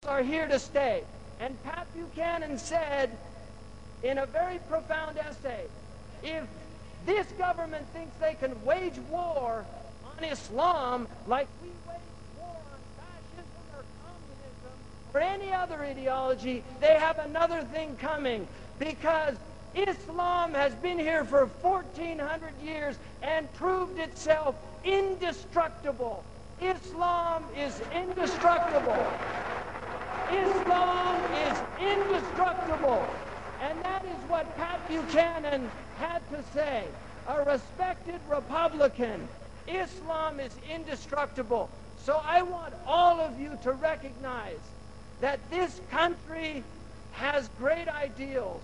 are here to stay. And Pat Buchanan said in a very profound essay, if this government thinks they can wage war on Islam like we wage war on fascism or communism or any other ideology, they have another thing coming, because Islam has been here for 1,400 years and proved itself indestructible. Islam is indestructible. Islam is indestructible. And that is what Pat Buchanan had to say. A respected Republican. Islam is indestructible. So I want all of you to recognize that this country has great ideals.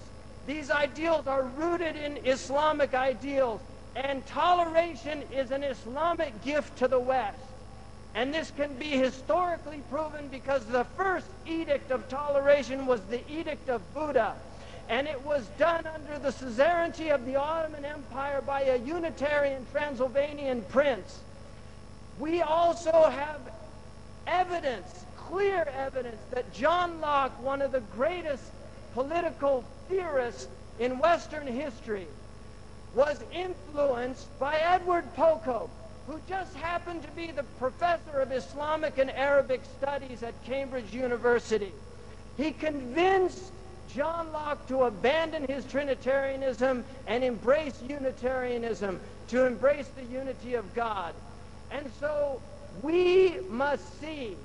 These ideals are rooted in Islamic ideals, and toleration is an Islamic gift to the West. And this can be historically proven because the first edict of toleration was the Edict of Buddha, and it was done under the suzerainty of the Ottoman Empire by a Unitarian Transylvanian prince. We also have evidence, clear evidence, that John Locke, one of the greatest political theorists in Western history, was influenced by Edward Pocock, who just happened to be the professor of Islamic and Arabic studies at Cambridge University. He convinced John Locke to abandon his Trinitarianism and embrace Unitarianism, to embrace the unity of God. And so we must see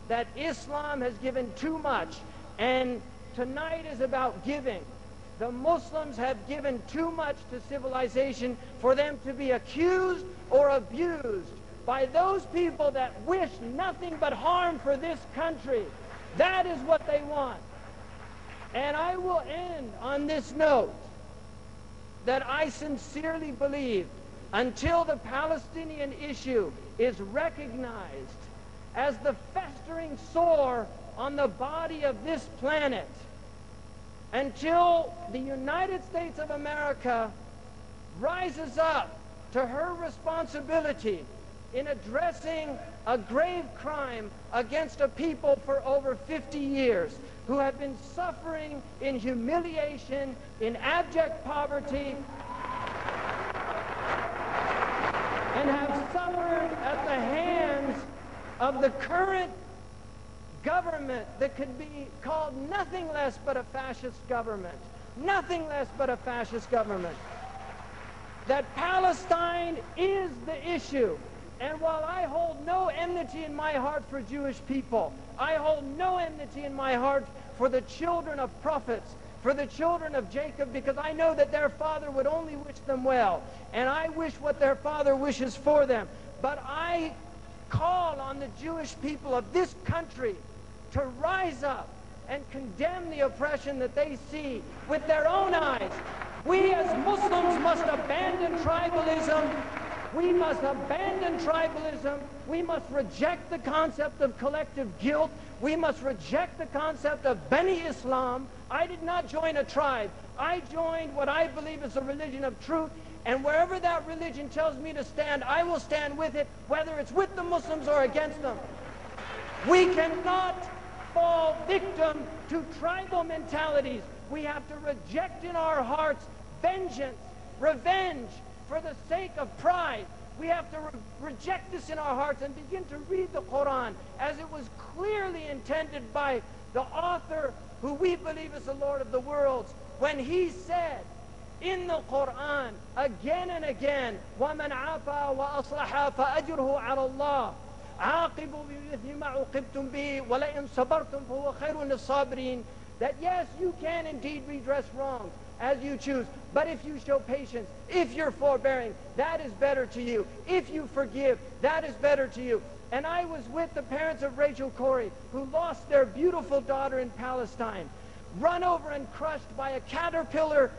that Islam has given too much, and tonight is about giving. The Muslims have given too much to civilization for them to be accused or abused by those people that wish nothing but harm for this country. That is what they want. And I will end on this note, that I sincerely believe until the Palestinian issue is recognized as the festering sore on the body of this planet, until the United States of America rises up to her responsibility in addressing a grave crime against a people for over 50 years, who have been suffering in humiliation, in abject poverty, and have suffered at the hands of the current government that could be called nothing less but a fascist government. Nothing less but a fascist government. That Palestine is the issue. And while I hold no enmity in my heart for Jewish people, I hold no enmity in my heart for the children of prophets, for the children of Jacob, because I know that their father would only wish them well, and I wish what their father wishes for them. But I call on the Jewish people of this country to rise up and condemn the oppression that they see with their own eyes. We as Muslims must abandon tribalism. We must abandon tribalism. We must reject the concept of collective guilt. We must reject the concept of Bani Islam. I did not join a tribe. I joined what I believe is a religion of truth, and wherever that religion tells me to stand, I will stand with it, whether it's with the Muslims or against them. We cannot fall victim to tribal mentalities. We have to reject in our hearts vengeance, revenge, for the sake of pride. We have to reject this in our hearts and begin to read the Quran as it was clearly intended by the author, who we believe is the Lord of the worlds, when he said in the Quran again and again, وَمَنْ عَافَى وَأَصْلَحَ فَأَجْرُهُ عَلَى اللَّهِ عَاقِبُوا بِمِثْلِ مَا عُوقِبْتُمْ بِهِ وَلَئِنْ صَبَرْتُمْ فَهُوَ خَيْرٌ لِلصَّابِرِينَ. That yes, you can indeed redress wrongs as you choose, but if you show patience, if you're forbearing, that is better to you. If you forgive, that is better to you. And I was with the parents of Rachel Corrie, who lost their beautiful daughter in Palestine, run over and crushed by a caterpillar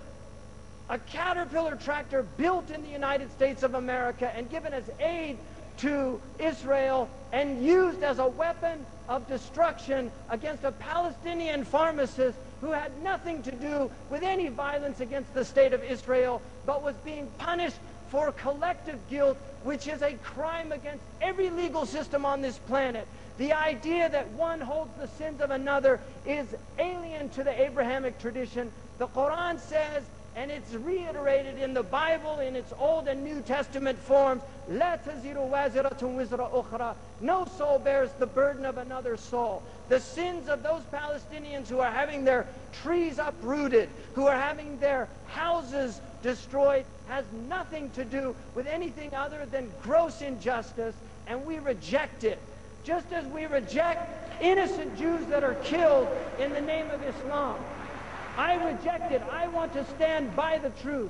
tractor built in the United States of America and given as aid to Israel and used as a weapon of destruction against a Palestinian pharmacist who had nothing to do with any violence against the state of Israel, but was being punished for collective guilt, which is a crime against every legal system on this planet. The idea that one holds the sins of another is alien to the Abrahamic tradition. The Quran says, and it's reiterated in the Bible in its Old and New Testament forms, لا تزر وازرة وزر أخرى. No soul bears the burden of another soul. The sins of those Palestinians who are having their trees uprooted, who are having their houses destroyed, has nothing to do with anything other than gross injustice, and we reject it. Just as we reject innocent Jews that are killed in the name of Islam. I reject it. I want to stand by the truth.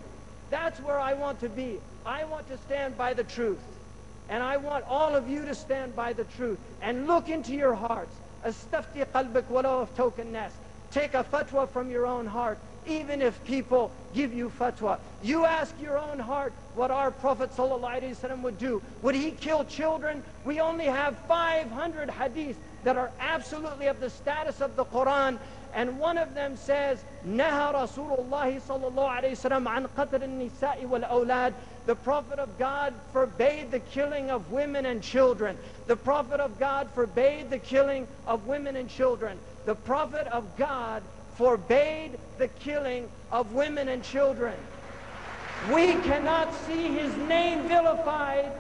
That's where I want to be. I want to stand by the truth. And I want all of you to stand by the truth. And look into your hearts. Astafti qalbak walau aftawka an-nas. Take a fatwa from your own heart, even if people give you fatwa. You ask your own heart what our Prophet ﷺ would do. Would he kill children? We only have 500 hadiths that are absolutely of the status of the Quran. And one of them says, Naha Rasulullah sallallahu alayhi wasallam an qatl an-nisa'i wal awlad. The Prophet of God forbade the killing of women and children. The Prophet of God forbade the killing of women and children. The Prophet of God forbade the killing of women and children. We cannot see his name vilified.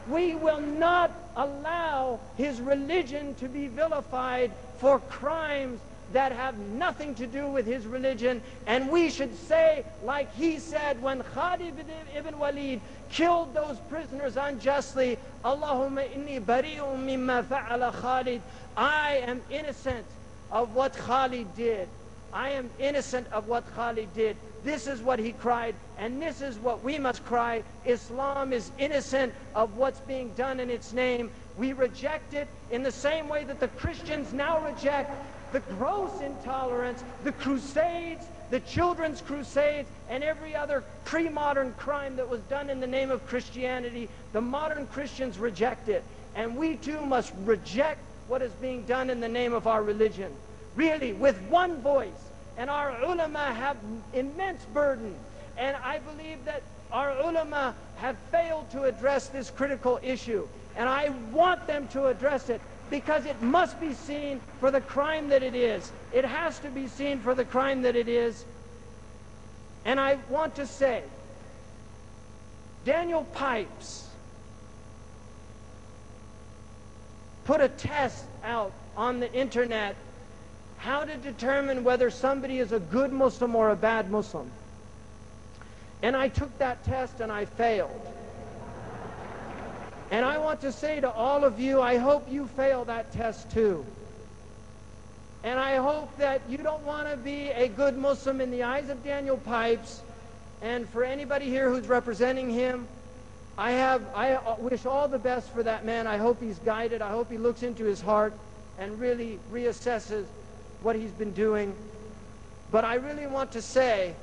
We will not allow his religion to be vilified for crimes that have nothing to do with his religion. And we should say, like he said when Khalid ibn Walid killed those prisoners unjustly, Allahumma inni bari'un mimma fa'ala Khalid. I am innocent of what Khalid did. I am innocent of what Khalid did. This is what he cried, and this is what we must cry. Islam is innocent of what's being done in its name. We reject it in the same way that the Christians now reject the gross intolerance, the crusades, the children's crusades, and every other pre-modern crime that was done in the name of Christianity. The modern Christians reject it, and we too must reject what is being done in the name of our religion. Really, with one voice. And our ulama have immense burden. And I believe that our ulama have failed to address this critical issue. And I want them to address it, because it must be seen for the crime that it is. It has to be seen for the crime that it is. And I want to say, Daniel Pipes put a test out on the internet, how to determine whether somebody is a good Muslim or a bad Muslim. And I took that test and I failed. And I want to say to all of you, I hope you fail that test too. And I hope that you don't want to be a good Muslim in the eyes of Daniel Pipes. And for anybody here who's representing him, I wish all the best for that man. I hope he's guided. I hope he looks into his heart and really reassesses what he's been doing. But I really want to say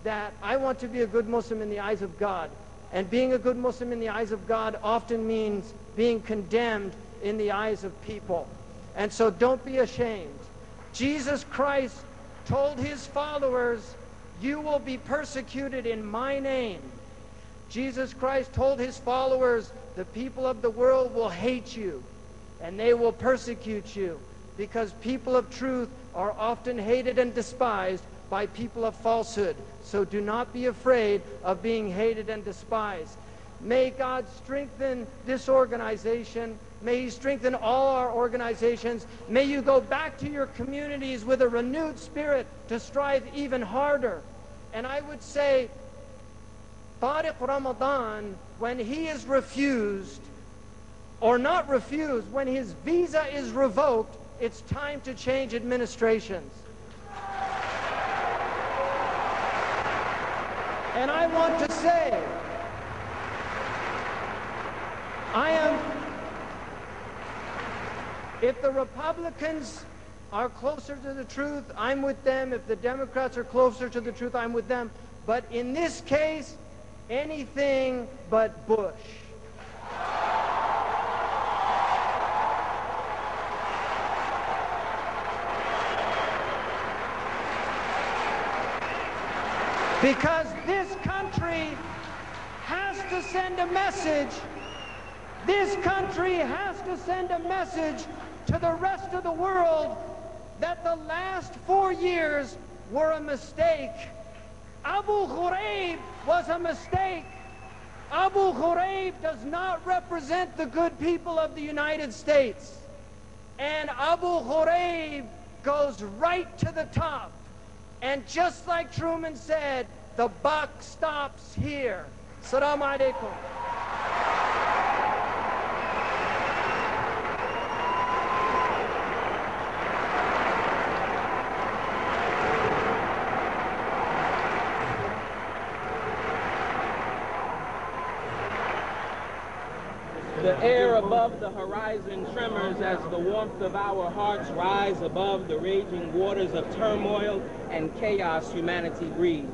that I want to be a good Muslim in the eyes of God. And being a good Muslim in the eyes of God often means being condemned in the eyes of people. And so don't be ashamed. Jesus Christ told his followers, you will be persecuted in my name. Jesus Christ told his followers, the people of the world will hate you and they will persecute you, because people of truth are often hated and despised by people of falsehood. So do not be afraid of being hated and despised. May God strengthen this organization. May he strengthen all our organizations. May you go back to your communities with a renewed spirit to strive even harder. And I would say, Tariq Ramadan, when he is refused, or not refused, when his visa is revoked, it's time to change administrations. And I want to say, if the Republicans are closer to the truth, I'm with them. If the Democrats are closer to the truth, I'm with them. But in this case, anything but Bush. Because this country has to send a message This country has to send a message to the rest of the world that the last 4 years were a mistake. Abu Ghraib was a mistake. Abu Ghraib does not represent the good people of the United States. And Abu Ghraib goes right to the top. And just like Truman said, the buck stops here. Assalamu alaikum. The air above the horizon tremors as the warmth of our hearts rise above the raging waters of turmoil and chaos humanity breathes.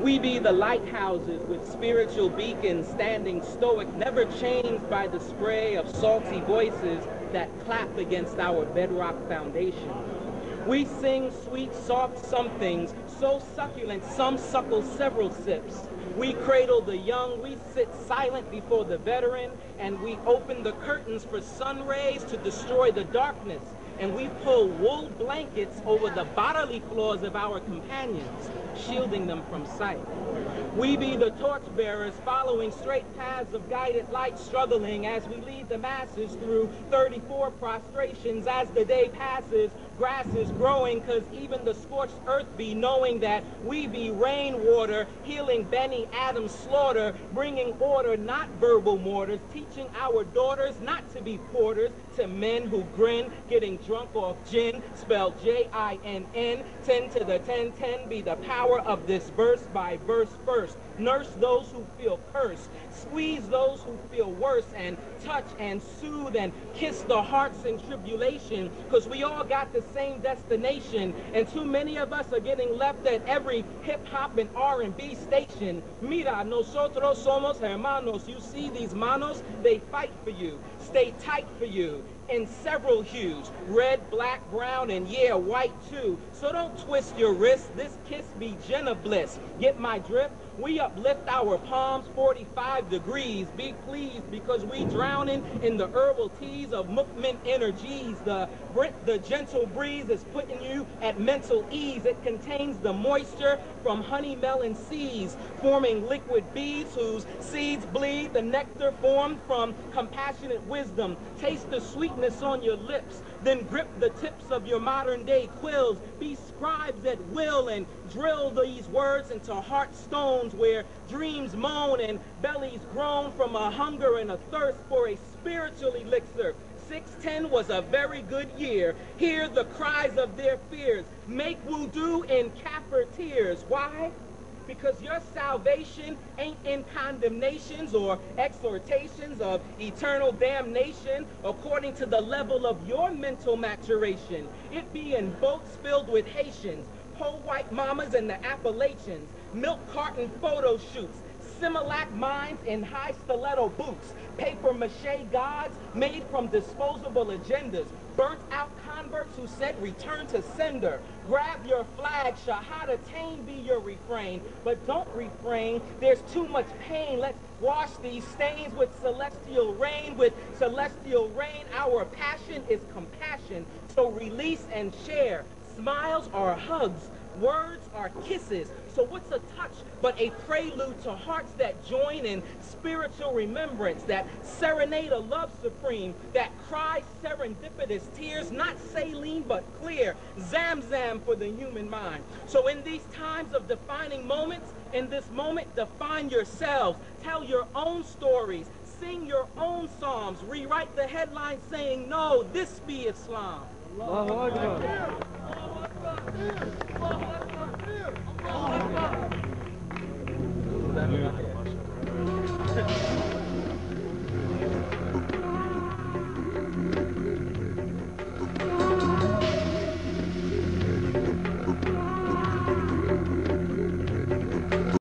We be the lighthouses with spiritual beacons standing stoic, never changed by the spray of salty voices that clap against our bedrock foundation. We sing sweet, soft somethings, so succulent some suckle several sips. We cradle the young, we sit silent before the veteran, and we open the curtains for sun rays to destroy the darkness, and we pull wool blankets over the bodily flaws of our companions, shielding them from sight. We be the torchbearers following straight paths of guided light, struggling as we lead the masses through 34 prostrations as the day passes. Grass is growing because even the scorched earth be knowing that we be rainwater, healing Benny Adam's slaughter, bringing order, not verbal mortars, teaching our daughters not to be porters to men who grin, getting drunk off gin, spelled J-I-N-N, 10 to the 10 be the power of this verse by verse first. Nurse those who feel cursed, squeeze those who feel worse, and touch and soothe and kiss the hearts in tribulation, because we all got the same destination, and too many of us are getting left at every hip-hop and R&B station. Mira, nosotros somos hermanos. You see these manos? They fight for you, stay tight for you, in several hues, red, black, brown, and yeah, white too. So don't twist your wrist, this kiss be Jenna bliss. Get my drift? We uplift our palms 45 degrees. Be pleased because we drowning in the herbal teas of movement energies. The gentle breeze is putting you at mental ease. It contains the moisture from honey melon seeds, forming liquid beads whose seeds bleed the nectar formed from compassionate wisdom. Taste the sweetness on your lips, then grip the tips of your modern day quills. Be scribes at will and drill these words into heart stones where dreams moan and bellies groan from a hunger and a thirst for a spiritual elixir. 610 was a very good year. Hear the cries of their fears. Make wudu in Kaffir tears. Why? Because your salvation ain't in condemnations or exhortations of eternal damnation according to the level of your mental maturation. It be in boats filled with Haitians, whole white mamas in the Appalachians, milk carton photo shoots, Similac minds in high stiletto boots, paper mache gods made from disposable agendas, burnt out converts who said return to sender. Grab your flag, Shahadatain be your refrain, but don't refrain, there's too much pain. Let's wash these stains with celestial rain. With celestial rain, our passion is compassion, so release and share. Smiles are hugs, words are kisses. So what's a touch but a prelude to hearts that join in spiritual remembrance, that serenade a love supreme, that cry serendipitous tears, not saline but clear, Zamzam for the human mind. So in these times of defining moments, in this moment, define yourselves, tell your own stories, sing your own psalms, rewrite the headline saying, no, this be Islam. Allahu Akbar.